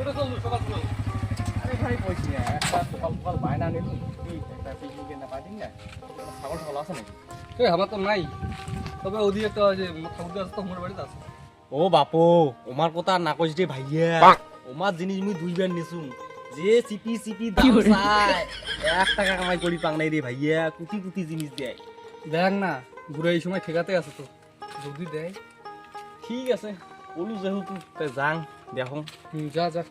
আরে ভাই কইছি না একটা সকাল সকাল বায়না নিল কি একটা পিকনিকের না পার্টি না ছাগল ছাগল আছে নাকি? আমার তো নাই, তবে ওদিকে একটা যে ঠাকুর আছে তো আমার বাড়িতে আছে। ও বাপু ওমার কথা না কইস রে ভাইয়া, ওমার জিনিস মুই দুইবার নিছুম যে চিপি চিপি দাম চাই 1 টাকা কামাই করি পাং নাই রে ভাইয়া, কুটি কুটি জিনিস দেয়। দেখ না ঘুরে এই সময় ঠেকাতে আছে তো, যদি দেয় ঠিক আছে বলু যেহেতু তাই যাং দেখো। যা যা।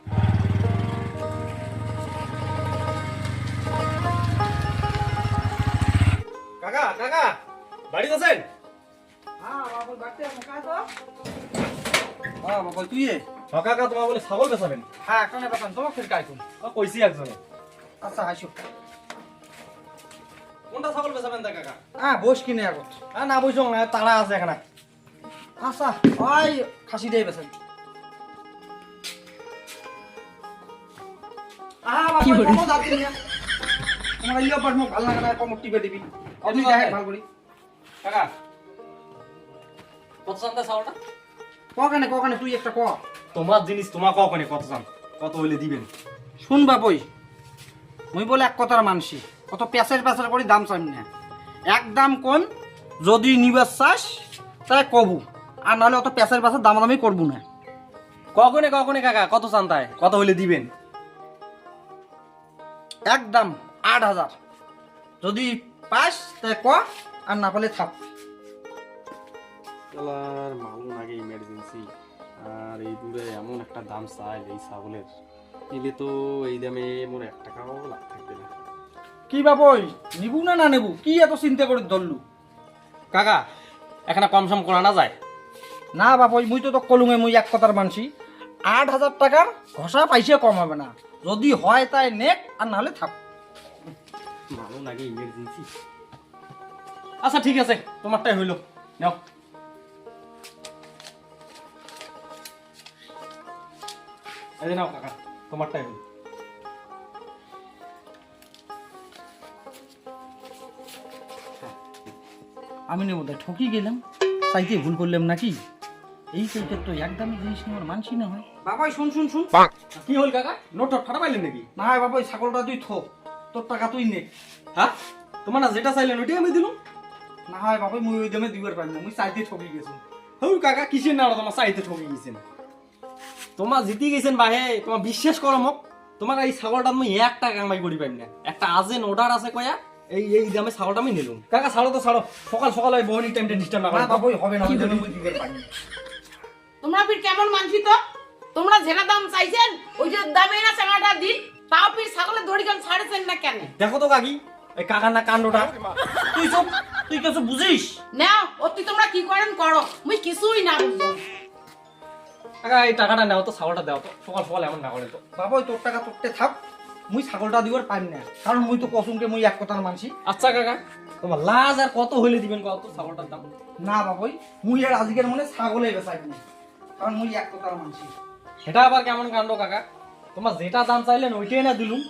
কাকা কাকা বাড়িতে আছেন? হ্যাঁ বাবা তুই কাকা তোমার বলে ছাগল বেচাবেন? হ্যাঁ কেন বেতন তোমার ফের কাইকুম। কইছি একজনে। আচ্ছা আসো। কোনটা ছাগল বেচাবেন তা কাকা? হ্যাঁ বস কিনে আগত। না বইছো না তাড়া আছে এখানে। আচ্ছা ওই খাসি দিয়ে বেছেন। কি হলো তোমার ইয়া পাঠ মোক ভাল লাগা না, কম টিপে দিবি আপনি দেখে ভাল করি। কাকা কত চান্দা ছাগলটা? কখানে তুই একটা ক। তোমার জিনিস তোমার কখনে কত চান, কত হইলে দিবেন? শুনবা বই মুই বলে এক কথার মানসি, কত পেঁচার করে দাম চাইম না, এক দাম কোন যদি নিবার চাস তাই কবু, আর নাহলে অত পেঁচার দামাদামি করবো না। কখনে কাকা কত চান তাই, কত হইলে দিবেন? একদম 8,000, যদি পাস তাই ক, আর না পালে থাক। মালুম আগে ইমার্জেন্সি, আর এই দূরে এমন একটা দাম চাই এই ছাগলের, নিলে তো এই দামে মোর 1 টাকাও লাভ থাকবে না। কি বাবই নিবু না না নেবু, কি এত চিন্তা করে ধরলু? কাকা এখানে কম সম করা না যায়? না বাবই মুই তো কলুঙে মুই এক কথার মানসি, 8,000 টাকার ঘষা পাইছে কম হবে না, যদি হয় তাই নেক, আর নাহলে থাক। মালুম আগে ইমার্জেন্সি। আচ্ছা ঠিক আছে তোমারটাই হইলো, নাও। এই নাও কাকা তোমারটাই হইলো। আমি নেব তাই ঠকি গেলাম, চাইতে ভুল করলাম নাকি? এই চাইতে তো একদমই জিনিস নেওয়ার মানসি না হয়। বাবাই শুন কি হল কাকা, নোট ফাটা পাইলেন নাকি? না হয় বাবাই ছাগলটা তুই থোক, তোর টাকা তুই নে। হ্যাঁ তোমার না যেটা চাইলেন ওইটাই আমি দিলাম। না হয় বাবাই মুই ওই দামে দিবার পারি না, মুই চাইতে ঠকি গেছি। হৌ কাকা কিসের না তোমার চাইতে ঠকে গেছেন, তোমার জিতে গেছেন বাহে, তোমার বিশ্বাস করো মোক, তোমার এই ছাগলটা আমি 1 টাকা কামাই করি পারি না, একটা আজেন অর্ডার আছে কয়া এই দামে ছাগলটা আমি নিলাম। কাকা ছাড়ো তো ছাড়ো, সকাল সকাল ওই বহনি টাইমটা ডিস্টার্ব না না করো। বাবাই হবে না, ওই জন্য মুই দিবার পারি না। তোমরা ফির কেমন মানছি তো, তোমরা যেটা দাম চাইছেন ওই যে দামে না চাঙাটা দিন, তাও ফির ছাগলের দড়ি গান ছাড়েছেন না কেন? দেখো তো কাকি এই কাকার না কাণ্ডটা, তুই কিছু বুঝিস নাও অতি তোমরা কি করেন করো, মুই কিছুই না বুঝবো। কাকা এই টাকাটা নাও তো, ছাগলটা দাও তো, সকাল সকাল এমন না করে তো। বাবাই তোর টাকা তোরতে থাক, মুই ছাগলটা দিবার পারি না, কারণ মুই তো কসুমকে মুই এক কথার মানসি। আচ্ছা কাকা তোমার লাজ আর কত হইলে দিবেন কত ছাগলটার দাম? না বাবাই মুই আর আজকের মনে ছাগলে বেচাই না, কারণ মুই এক কথার মানসি। সেটা আবার কেমন কাণ্ড কাকা, তোমার যেটা দাম চাইলেন ওইটাই না দিলুম,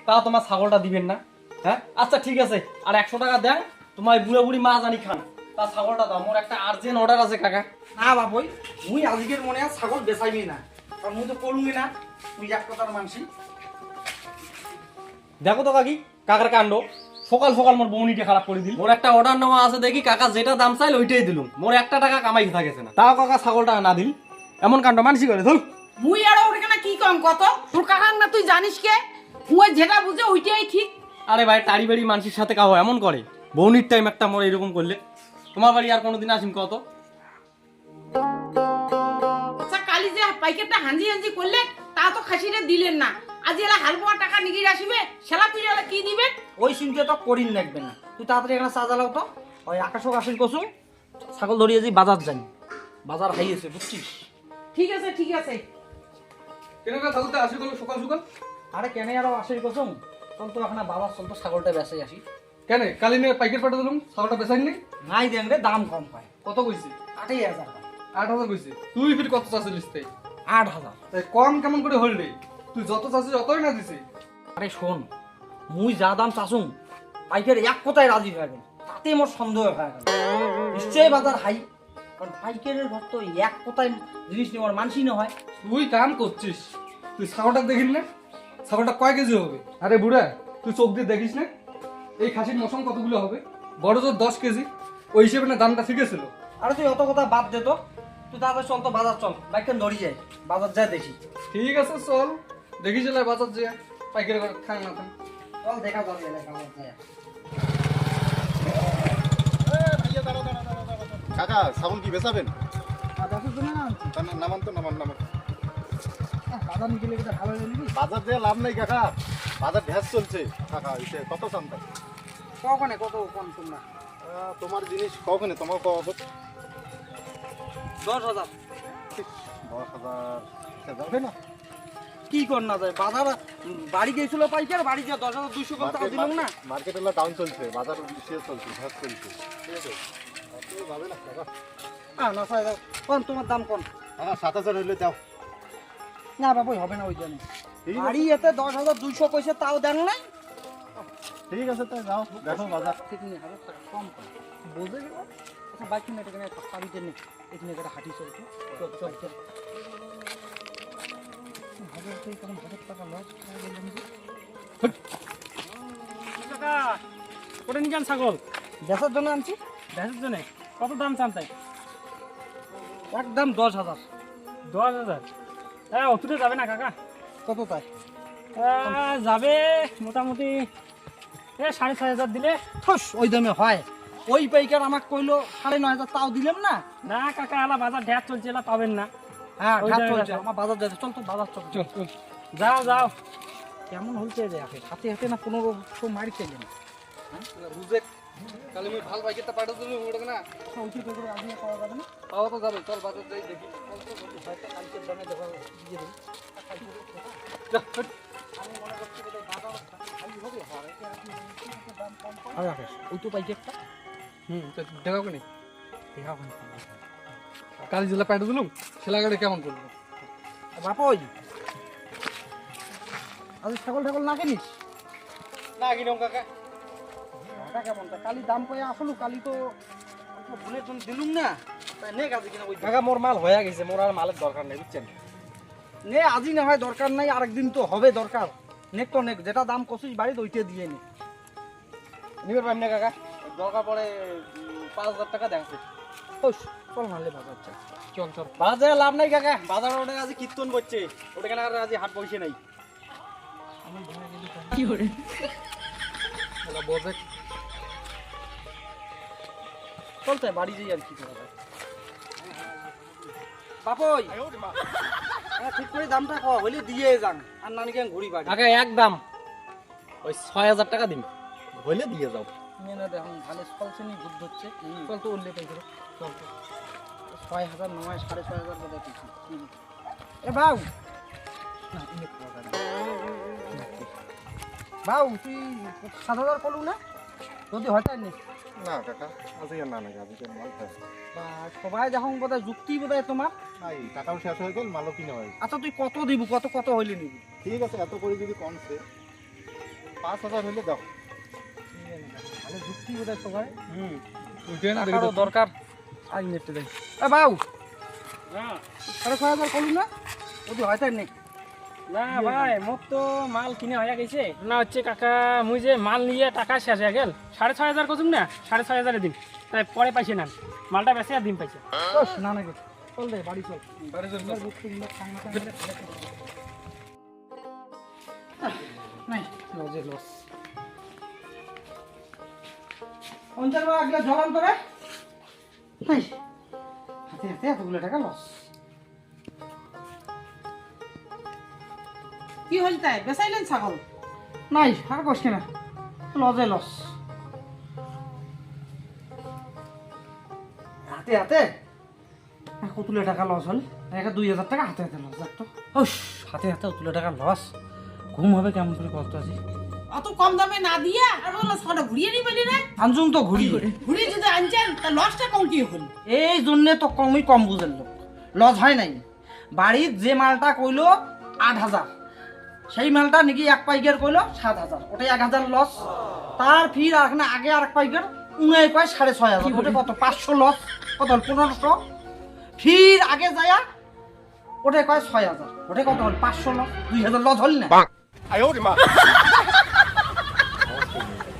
তা তোমার ছাগলটা দিবেন না? হ্যাঁ আচ্ছা ঠিক আছে, আর 100 টাকা দেন, তোমার বুড়া বুড়ি মা জানি খান, তা ছাগলটা দাও, মোর একটা আর্জেন্ট অর্ডার আছে কাকা। না বাবাই মুই আজকের মনে আর ছাগল বেচাইবি না, কারণ মুই তো করুঙ্গি না, মুই এক কথার মানসি। দেখো তো কাকি কাকার কাণ্ড, সকাল সকাল মোর বউনিটা খারাপ করে দিল। মোর একটা অর্ডার নেওয়া আছে দেখি, কাকা যেটা দাম চাইল ওইটাই দিলুম, মোর 1 টাকা কামাই থাকেছে না, তাও কাকা ছাগলটা না দিল, এমন কাণ্ড মানসি করে ধর। মুই আর ওখানে কি কম কত, তোর কাকার না তুই জানিস কে, মুই যেটা বুঝে ওইটাই ঠিক। আরে ভাই টাড়ি বাড়ি মানুষের সাথে কাও এমন করে, বউনির টাইম একটা মোর এরকম করলে, তোমার বাড়ি আর কোনোদিন আসিম কত? আচ্ছা কালি যে পাইকারটা হাঞ্জি হাঞ্জি করলে তা তো খাসিরে দিলেন না, আজ এলা হালুয়া টাকা নিগির আসিবে, সেলা তুই এলা কি দিবে? ওই চিন্তা তো করিন লাগবে না, তুই তাড়াতাড়ি এখানে চা জ্বালাও তো, ওই আকাশক আসিল কসুম ছাগল ধরিয়ে যাই বাজার জানি, বাজার হাইয়েছে বুঝছিস? ঠিক আছে ঠিক আছে। কেন ঠাকুরটা আসি করলো সকাল সকাল? আরে কেন আরো আসিল কসুম, চল তো এখানে বাজার চল তো ছাগলটা বেঁচে আসি। কেন কালি নিয়ে পাইকার পাঠা দিলাম, ছাগলটা বেচাই নি? নাই দেন রে, দাম কম পায়। কত কইছি? 8,000 8,000 কইছি, তুই ফির কত চাচ্ছিলিস? 8,000। তাই কম কেমন করে হল রে? তুই যত চাচ্ছিস অতই না দিছি। আরে শোন, মুই যা দাম চাচুম পাইকার এক কথায় রাজি হয়ে গেল, তাতে মোর সন্দেহ হয়ে গেল নিশ্চয়ই বাজার হাই, কারণ পাইকারের ঘর তো এক কথায় জিনিস নেওয়ার মানসি না হয়। তুই কাম করছিস, তুই ছাগলটা দেখিস না? ছাগলটা কয় কেজি হবে? আরে বুড়া, তুই চোখ দিয়ে দেখিস না? এই খাসির মশন কতগুলো হবে? বড় জোর 10 কেজি। ওই হিসেবে না দামটা ঠিক ছিল। আরে তুই অত কথা বাদ দে তো, তুই তাড়াতাড়ি চল তো বাজার চল, বাইকটা ধরি যায়, বাজার যায় দেখি। ঠিক আছে চল, দেখি চলে বাজার যে পাইকারি করে খান না খান। চল দেখা যাবে বাজার যায়। কাকা ছাগল কি বেচাবেন? দেখার জন্য না আনছি। নামান তো নামান নামান। বাজার নিয়ে গেলে এটা ভালো হলো নাকি? বাজার দিয়ে লাভ নাই কাকা, বাজার ঢ্যাস চলছে। কাকা এসে কত চান্দা? কখনে কত কম তোমরা? তোমার জিনিস কখনে তোমার কত? 10,000। 10,000 যাবে না? কি কর না যায় বাজার, বাড়ি গেছিল পাইকার, বাড়ি গিয়ে 10,200 কম টাকা দিলাম না। মার্কেট এলা ডাউন চলছে, বাজার শেষ চলছে, ঢ্যাস চলছে। ঠিক আছে, যাবে না কাকা? না স্যার, কোন তোমার দাম কোন? কাকা 7,000 হইলে দাও। না বাবু হবে না ওই জন্য। ঠিক আছে, বাড়ি এতে 10,200 কইছে, তাও দেন নাই। ঠিক আছে তাই যাও, দেখো বাজার। ঠিক নেই, 1000 টাকা কম কর। বুঝে গেল? আচ্ছা বাইক কিনে এখানে পাবিতে নেই, এখানে একটা হাঁটি চলছে। চল চল চল। 1000 টাকা লস করে দিলাম যে। কাকা করে নিয়ে যান ছাগল বেচার জন্য আনছি, দেখার জন্য কত দাম চান তাই? একদম 10,000। 10,000? হ্যাঁ অতটা যাবে না কাকা। কত তাই? যাবে মোটামুটি 6,500 দিলে। ঠস ওই দামে হয়? ওই পাইকার আমাকে কইলো 9,500, তাও দিলাম না। না কাকা, এলা বাজার ঢের চলছে, এলা পাবেন না। হ্যাঁ ওই ঢাক দামে চলছে, রাখা। আমার বাজার যাচ্ছে। চল তো বাজার চল। চল চল। যাও যাও। কেমন হচ্ছে যে হাতে হাতে না 1500 মারি চাইলে না। বুঝে তাহলে আমি ভাল বাইকেরটা পাঠাতে তুমি ওটা না ওইটি করে আগে পাওয়া যাবে না। পাওয়া তো যাবে। চল বাজার যাই দেখি। হয়তো কালকের দামে দেখা দিয়ে দেবো। যা, হট। আর রাখিস ওই তো পাইকারটা দেখাও কেন? কাল জেলা পাঠা দিলুম, সেলা গাড়ি কেমন করবো? বাপই আজ ছাগল ঠাগল না কিনিস? না কিরম কাকা? টাকা কেমন তা কালি দাম কয়ে আসলো, কালি তো ভুলের জন্য দিলুম না, তাই নে কাজে কিনা ওই কাকা মোর মাল হয়ে গেছে, মোর আর মালের দরকার নেই বুঝছেন। নে আজই না হয় দরকার নাই, আরেকদিন তো হবে দরকার। নেক তো নেক, যেটা দাম কষিস বাড়িতে ওইটা দিয়ে নে। নিবে পাইম না কাকা, দরকার পড়ে 5,000 টাকা দেখছে। হোস চল নালে বাজার চল। চল চল। বাজারে লাভ নাই কাকা, বাজার ওটা আজ কীর্তন করছে, ওটা কেন আর আজ হাট বসে নাই। এলা বজে চলতে বাড়ি যাই আর কি করা যায়। বাপই ঠিক করে দামটা কওয়া হইলে দিয়ে যান, আর নানিকে ঘুরি বাড়ি। কাকা একদম ওই 6,000 টাকা দিন, হইলে দিয়ে যাও। মেনে দেখুন ভালো চলছে নি, বুদ্ধ হচ্ছে। চল তো উল্লে পাই করে চল তো। 6,000 নয় 6,500 করে দিচ্ছি। এ বাউ না ইনে খাওয়া যাবে না। বাউ তুই 7,000 করলু না? যদি হয় তাই নে। না কাকা, আজকে আর না নাকি, আজকে মাল শেষ। বা সবাই যখন বোধহয় যুক্তি বোধহয় তোমার। নাই, টাকাও শেষ হয়ে গেল, মালও কিনে হয়। আচ্ছা তুই কত দিব, কত কত হইলে নিবি? ঠিক আছে, এত করে যদি কমছে 5,000 হইলে দাও। ভালো যুক্তি বোধহয় সবাই। উঠে না দেখি টাকারও তো। দরকার। আই নেটে দেখ। এ বাউ হ্যাঁ 6,500 করলু না? যদি হয় তাই নে। না ভাই, মোক তো মাল কিনে হয়ে গেছে না। হচ্ছে কাকা মুই যে মাল নিয়ে টাকা শেষ হয়ে গেল, 6,500 করছুম না, 6,500 দিন, তাই পরে পাইছে না, মালটা বেশি আর দিন পাইছে। না না গো, চল রে বাড়ি চল। বাড়ি চল, চল। নাই লজে লস। পঞ্চাশ বার আগলে জলাম তোরে। নাই হাতে হাতে এতগুলো টাকা লস। কি হল তাই বেচাইলেন ছাগল? নাই আর কষ্ট না, লজে লস। হাতে হাতে কতগুলো টাকা লস হল, একটা 2,000 টাকা হাতে হাতে লস। দেখ তো হাতে হাতে কতগুলো টাকা লস। ঘুম হবে কেমন করে কষ্ট আছে। অত কম দামে না দিয়া আর বললো ছাগলটা ঘুরিয়ে নিয়ে পেলি না? আনজুম তো ঘুরি ঘুরিয়ে যদি আনছেন তা লসটা কম কি হল? এই জন্যে তো কমই কম বুঝেন লোক, লস হয় নাই। বাড়ির যে মালটা কইলো 8,000, সেই মালটা নাকি এক পাইকার কইলো 7,000, ওটাই 1,000 লস। তার ফির এখানে আগে আর এক পাইকার উনাই কয় 6,500, ওটা কত 500 লস, কত 1,500। ফির আগে যায়া ওটাই কয় 6,000, ওটাই কত হল 500 ল, 2,000 লস হল না? 哎呦我的妈！